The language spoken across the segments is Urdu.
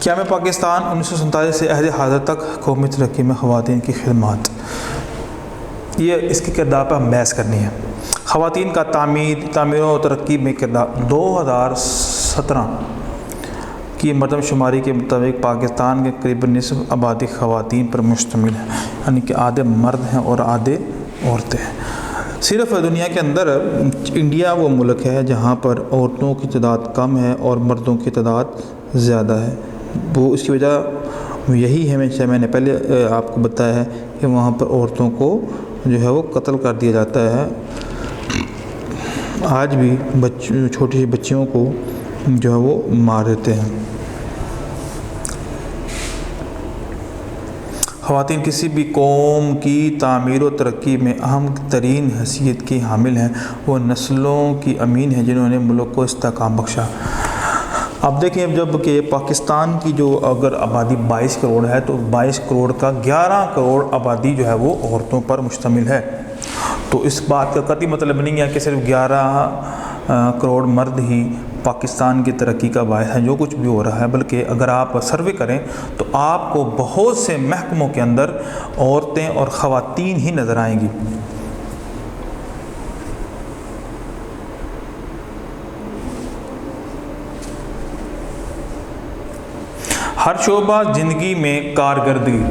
قیام پاکستان 1947 سے عہد حاضر تک قومی ترقی میں خواتین کی خدمات، یہ اس کے کردار پر ہم بحث کرنی ہے۔ خواتین کا تعمیر و ترقی میں کردار 2017 کی مردم شماری کے مطابق پاکستان کے قریب نصف آبادی خواتین پر مشتمل ہے، یعنی کہ آدھے مرد ہیں اور آدھے عورتیں ہیں۔ صرف دنیا کے اندر انڈیا وہ ملک ہے جہاں پر عورتوں کی تعداد کم ہے اور مردوں کی تعداد زیادہ ہے۔ وہ اس کی وجہ یہی ہے، میں نے پہلے آپ کو بتایا ہے کہ وہاں پر عورتوں کو جو ہے وہ قتل کر دیا جاتا ہے۔ آج بھی چھوٹی سی بچیوں کو جو ہے وہ مار دیتے ہیں۔ خواتین کسی بھی قوم کی تعمیر و ترقی میں اہم ترین حیثیت کی حامل ہیں۔ وہ نسلوں کی امین ہیں جنہوں نے ملک کو استحکام بخشا۔ اب دیکھیں، جب کہ پاکستان کی جو اگر آبادی 22 کروڑ ہے تو 22 کروڑ کا 11 کروڑ آبادی جو ہے وہ عورتوں پر مشتمل ہے۔ تو اس بات کا قطعی مطلب نہیں ہے کہ صرف 11 کروڑ مرد ہی پاکستان کی ترقی کا باعث ہے جو کچھ بھی ہو رہا ہے، بلکہ اگر آپ سروے کریں تو آپ کو بہت سے محکموں کے اندر عورتیں اور خواتین ہی نظر آئیں گی۔ ہر شعبہ زندگی میں کارکردگی۔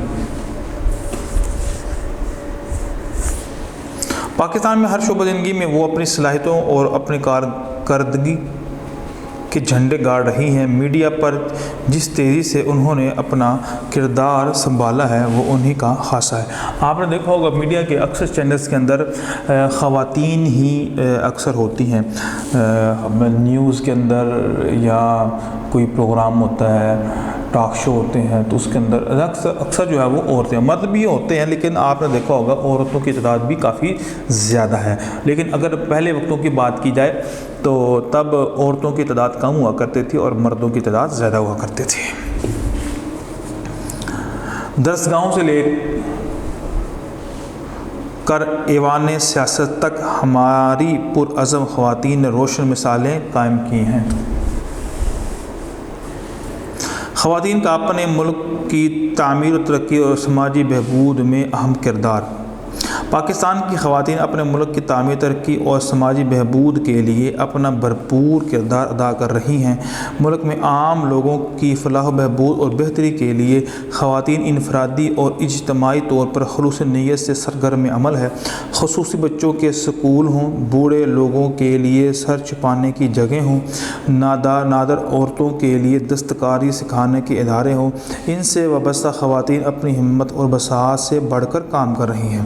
پاکستان میں ہر شعبہ زندگی میں وہ اپنی صلاحیتوں اور اپنی کارکردگی کے جھنڈے گاڑ رہی ہیں۔ میڈیا پر جس تیزی سے انہوں نے اپنا کردار سنبھالا ہے وہ انہی کا خاصہ ہے۔ آپ نے دیکھا ہوگا میڈیا کے اکثر چینلز کے اندر خواتین ہی اکثر ہوتی ہیں۔ نیوز کے اندر یا کوئی پروگرام ہوتا ہے، ٹاک شو ہوتے ہیں، تو اس کے اندر اکثر جو ہے وہ عورتیں، مرد بھی ہوتے ہیں، لیکن آپ نے دیکھا ہوگا عورتوں کی تعداد بھی کافی زیادہ ہے۔ لیکن اگر پہلے وقتوں کی بات کی جائے تو تب عورتوں کی تعداد کم ہوا کرتی تھی اور مردوں کی تعداد زیادہ ہوا کرتی تھی۔ درسگاہوں سے لے کر ایوان سیاست تک ہماری پرعزم خواتین نے روشن مثالیں قائم کی ہیں۔ خواتین کا اپنے ملک کی تعمیر و ترقی اور سماجی بہبود میں اہم کردار۔ پاکستان کی خواتین اپنے ملک کی تعمیر، ترقی اور سماجی بہبود کے لیے اپنا بھرپور کردار ادا کر رہی ہیں۔ ملک میں عام لوگوں کی فلاح و بہبود اور بہتری کے لیے خواتین انفرادی اور اجتماعی طور پر خلوص نیت سے سرگرم عمل ہے۔ خصوصی بچوں کے سکول ہوں، بوڑھے لوگوں کے لیے سر چھپانے کی جگہ ہوں، نادر عورتوں کے لیے دستکاری سکھانے کے ادارے ہوں، ان سے وابستہ خواتین اپنی ہمت اور بساعت سے بڑھ کر کام کر رہی ہیں۔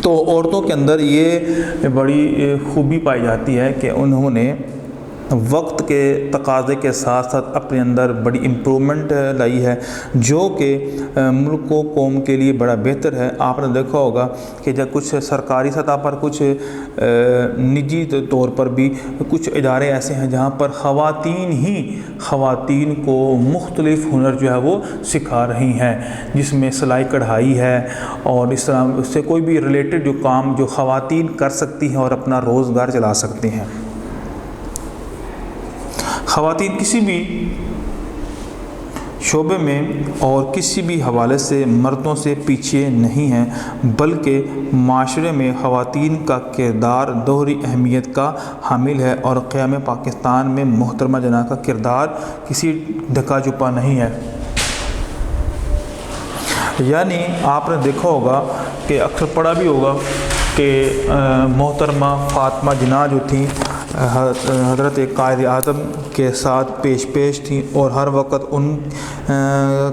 تو عورتوں کے اندر یہ بڑی خوبی پائی جاتی ہے کہ انہوں نے وقت کے تقاضے کے ساتھ ساتھ اپنے اندر بڑی امپرومنٹ لائی ہے، جو کہ ملک و قوم کے لیے بڑا بہتر ہے۔ آپ نے دیکھا ہوگا کہ جب کچھ سرکاری سطح پر، کچھ نجی طور پر بھی کچھ ادارے ایسے ہیں جہاں پر خواتین کو مختلف ہنر جو ہے وہ سکھا رہی ہیں، جس میں سلائی کڑھائی ہے اور اس طرح اس سے کوئی بھی ریلیٹڈ جو کام جو خواتین کر سکتی ہیں اور اپنا روزگار چلا سکتی ہیں۔ خواتین کسی بھی شعبے میں اور کسی بھی حوالے سے مردوں سے پیچھے نہیں ہیں، بلکہ معاشرے میں خواتین کا کردار دوہری اہمیت کا حامل ہے اور قیام پاکستان میں محترمہ جناح کا کردار کسی ڈھکا چھپا نہیں ہے۔ یعنی آپ نے دیکھا ہوگا کہ اکثر پڑھا بھی ہوگا کہ محترمہ فاطمہ جناح جو تھیں حضرت قائد اعظم کے ساتھ پیش تھیں اور ہر وقت ان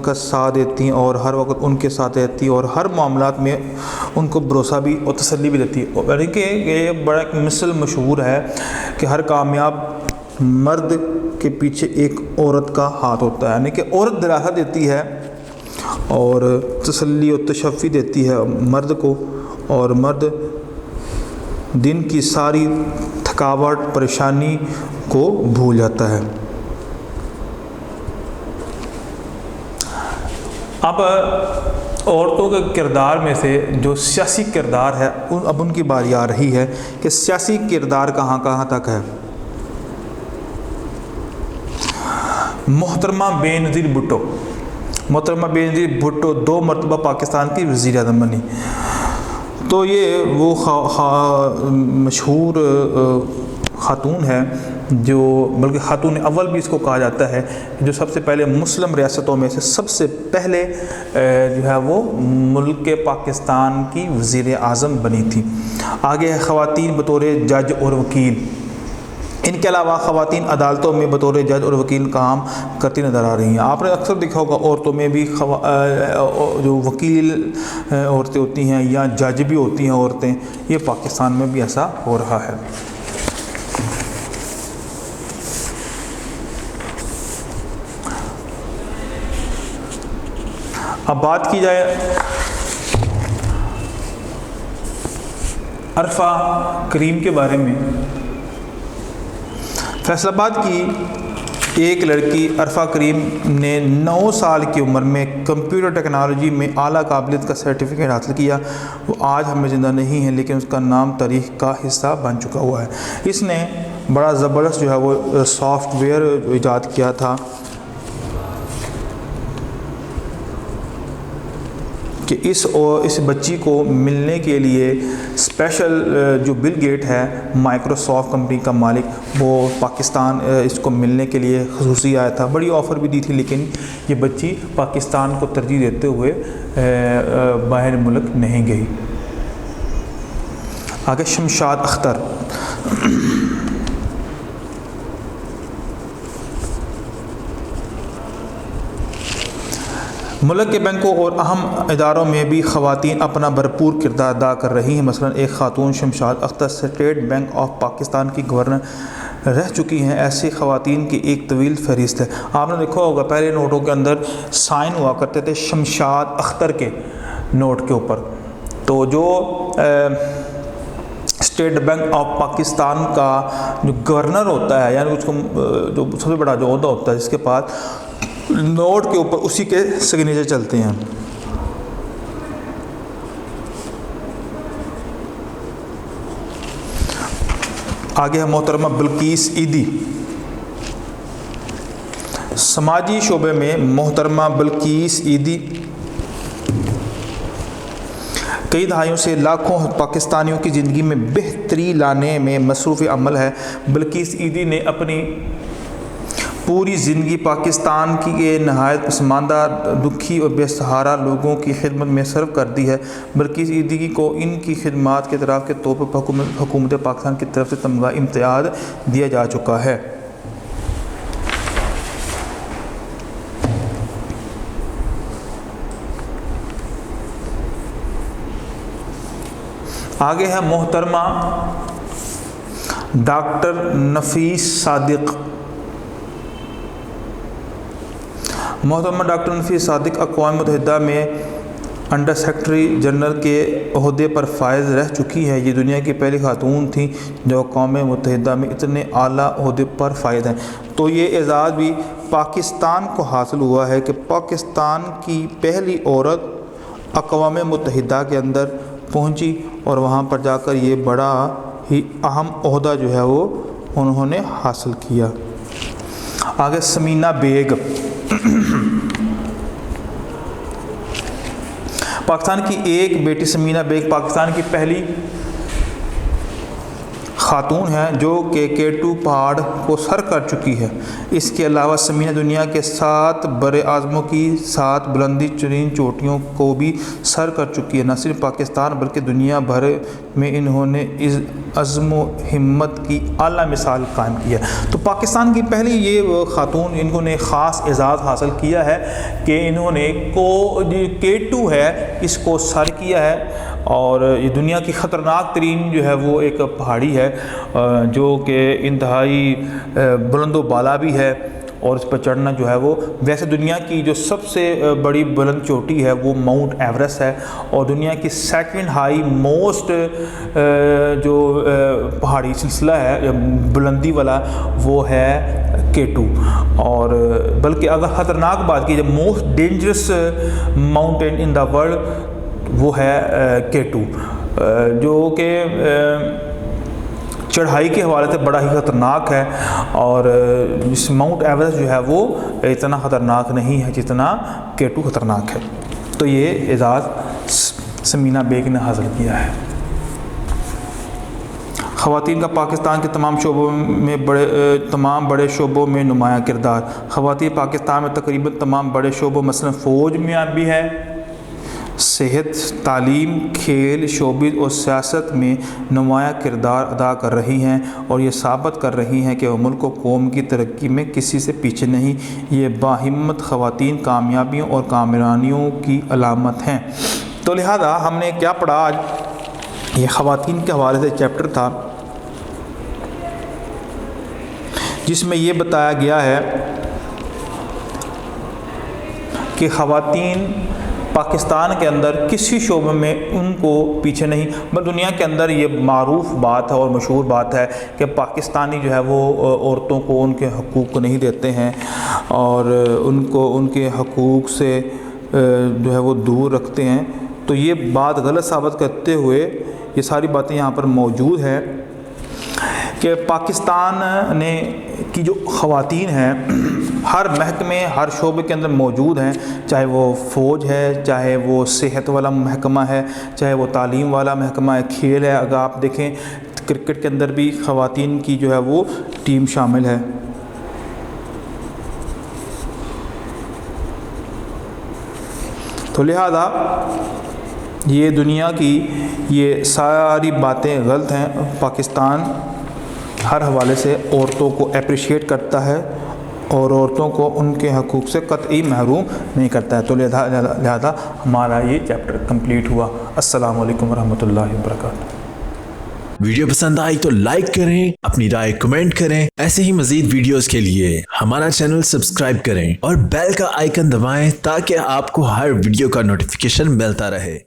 کا ساتھ دیتی اور ہر وقت ان کے ساتھ رہتی اور ہر معاملات میں ان کو بھروسہ بھی اور تسلی بھی دیتی۔ اور یہ بڑا ایک مثل مشہور ہے کہ ہر کامیاب مرد کے پیچھے ایک عورت کا ہاتھ ہوتا ہے، یعنی کہ عورت دلاسا دیتی ہے اور تسلی اور تشفی دیتی ہے مرد کو، اور مرد دن کی ساری تھکاوٹ پریشانی کو بھول جاتا ہے۔ اب عورتوں کے کردار میں سے جو سیاسی کردار ہے اب ان کی باری آ رہی ہے کہ سیاسی کردار کہاں کہاں تک ہے۔ محترمہ بینظیر بھٹو، محترمہ بینظیر بھٹو 2 مرتبہ پاکستان کی وزیر اعظم بنی۔ تو یہ وہ مشہور خاتون ہے جو، بلکہ خاتون اول بھی اس کو کہا جاتا ہے، جو سب سے پہلے مسلم ریاستوں میں سے سب سے پہلے جو ہے وہ ملک پاکستان کی وزیر اعظم بنی تھی۔ آگے ہے خواتین بطور جج اور وکیل۔ ان کے علاوہ خواتین عدالتوں میں بطور جج اور وکیل کام کرتی نظر آ رہی ہیں۔ آپ نے اکثر دیکھا ہوگا عورتوں میں بھی جو وکیل عورتیں ہوتی ہیں یا جج بھی ہوتی ہیں عورتیں، یہ پاکستان میں بھی ایسا ہو رہا ہے۔ اب بات کی جائے عرفہ کریم کے بارے میں۔ فیصل آباد کی ایک لڑکی عرفہ کریم نے 9 سال کی عمر میں کمپیوٹر ٹیکنالوجی میں اعلیٰ قابلیت کا سرٹیفکیٹ حاصل کیا۔ وہ آج ہمیں زندہ نہیں ہے، لیکن اس کا نام تاریخ کا حصہ بن چکا ہوا ہے۔ اس نے بڑا زبردست جو ہے وہ سافٹ ویئر ایجاد کیا تھا کہ اس بچی کو ملنے کے لیے اسپیشل جو بل گیٹ ہے مائکروسافٹ کمپنی کا مالک، وہ پاکستان اس کو ملنے کے لیے خصوصی آیا تھا۔ بڑی آفر بھی دی تھی، لیکن یہ بچی پاکستان کو ترجیح دیتے ہوئے باہر ملک نہیں گئی۔ آگے شمشاد اختر۔ ملک کے بینکوں اور اہم اداروں میں بھی خواتین اپنا بھرپور کردار ادا کر رہی ہیں۔ مثلا ایک خاتون Shamshad Akhtar state bank of Pakistan کی گورنر رہ چکی ہیں۔ ایسی خواتین کی ایک طویل فہرست ہے۔ آپ نے دیکھا ہوگا پہلے نوٹوں کے اندر سائن ہوا کرتے تھے شمشاد اختر کے نوٹ کے اوپر، تو جو اسٹیٹ بینک آف پاکستان کا جو گورنر ہوتا ہے، یعنی اس کو جو سب سے بڑا جو عہدہ ہوتا ہے جس کے پاس نوٹ کے اوپر اسی کے سگنیچر چلتے ہیں۔ آگے ہے محترمہ بلقیس عیدی۔ سماجی شعبے میں محترمہ بلقیس عیدی کئی دہائیوں سے لاکھوں پاکستانیوں کی زندگی میں بہتری لانے میں مصروف عمل ہے۔ بلقیس عیدی نے اپنی پوری زندگی پاکستان کی نہایت پسماندہ، دکھی اور بے سہارا لوگوں کی خدمت میں صرف کر دی ہے۔ بلقیس عیدی کو ان کی خدمات کے اعتراف کے طور پر حکومت پاکستان کی طرف سے تمغہ امتیاز دیا جا چکا ہے۔ آگے ہے محترمہ ڈاکٹر نفیس صادق۔ محترمہ ڈاکٹر نفیس صادق اقوام متحدہ میں انڈر سیکرٹری جنرل کے عہدے پر فائز رہ چکی ہے۔ یہ دنیا کی پہلی خاتون تھیں جو اقوام متحدہ میں اتنے اعلیٰ عہدے پر فائز ہیں۔ تو یہ اعزاز بھی پاکستان کو حاصل ہوا ہے کہ پاکستان کی پہلی عورت اقوام متحدہ کے اندر پہنچی اور وہاں پر جا کر یہ بڑا ہی اہم عہدہ جو ہے وہ انہوں نے حاصل کیا۔ آگے ثمینہ بیگ۔ پاکستان کی ایک بیٹی ثمینہ بیگ پاکستان کی پہلی خاتون ہیں جو کہ K2 پہاڑ کو سر کر چکی ہے۔ اس کے علاوہ ثمینہ دنیا کے 7 بر اعظموں کی 7 بلندی ترین چوٹیوں کو بھی سر کر چکی ہے۔ نہ صرف پاکستان بلکہ دنیا بھر میں انہوں نے عزم و ہمت کی اعلیٰ مثال قائم کی ہے۔ تو پاکستان کی پہلی یہ خاتون، انہوں نے خاص اعزاز حاصل کیا ہے کہ انہوں نے K2 ہے اس کو سر کیا ہے، اور یہ دنیا کی خطرناک ترین جو ہے وہ ایک پہاڑی ہے جو کہ انتہائی بلند و بالا بھی ہے، اور اس پر چڑھنا جو ہے وہ، ویسے دنیا کی جو سب سے بڑی بلند چوٹی ہے وہ ماؤنٹ ایوریسٹ ہے، اور دنیا کی سیکنڈ ہائی موسٹ جو پہاڑی سلسلہ ہے بلندی والا وہ ہے K2۔ اور بلکہ اگر خطرناک بات کی جائے most dangerous mountain in the world وہ ہے K2، جو کہ چڑھائی کے حوالے سے بڑا ہی خطرناک ہے، اور اس ماؤنٹ ایورسٹ جو ہے وہ اتنا خطرناک نہیں ہے جتنا K2 خطرناک ہے۔ تو یہ اعزاز سمینہ بیگ نے حاصل کیا ہے۔ خواتین کا پاکستان کے تمام بڑے شعبوں میں نمایاں کردار۔ خواتین پاکستان میں تقریباً تمام بڑے شعبوں مثلا فوج میں بھی ہے، صحت، تعلیم، کھیل، شوبز اور سیاست میں نمایاں کردار ادا کر رہی ہیں، اور یہ ثابت کر رہی ہیں کہ وہ ملک و قوم کی ترقی میں کسی سے پیچھے نہیں۔ یہ باہمت خواتین کامیابیوں اور کامرانیوں کی علامت ہیں۔ تو لہذا ہم نے کیا پڑھا آج؟ یہ خواتین کے حوالے سے چیپٹر تھا جس میں یہ بتایا گیا ہے کہ خواتین پاکستان کے اندر کسی شعبے میں ان کو پیچھے نہیں، بلکہ دنیا کے اندر یہ معروف بات ہے اور مشہور بات ہے کہ پاکستانی جو ہے وہ عورتوں کو ان کے حقوق کو نہیں دیتے ہیں، اور ان کو ان کے حقوق سے جو ہے وہ دور رکھتے ہیں۔ تو یہ بات غلط ثابت کرتے ہوئے یہ ساری باتیں یہاں پر موجود ہیں کہ پاکستان نے کی جو خواتین ہیں ہر محکمے، ہر شعبے کے اندر موجود ہیں، چاہے وہ فوج ہے، چاہے وہ صحت والا محکمہ ہے، چاہے وہ تعلیم والا محکمہ ہے، کھیل ہے۔ اگر آپ دیکھیں کرکٹ کے اندر بھی خواتین کی جو ہے وہ ٹیم شامل ہے۔ تو لہذا یہ دنیا کی یہ ساری باتیں غلط ہیں۔ پاکستان ہر حوالے سے عورتوں کو اپریشیٹ کرتا ہے اور عورتوں کو ان کے حقوق سے قطعی محروم نہیں کرتا ہے۔ تو لہذا ہمارا یہ چیپٹر کمپلیٹ ہوا۔ السلام علیکم ورحمۃ اللہ وبرکاتہ۔ ویڈیو پسند آئی تو لائک کریں، اپنی رائے کمنٹ کریں۔ ایسے ہی مزید ویڈیوز کے لیے ہمارا چینل سبسکرائب کریں اور بیل کا آئیکن دبائیں تاکہ آپ کو ہر ویڈیو کا نوٹیفیکیشن ملتا رہے۔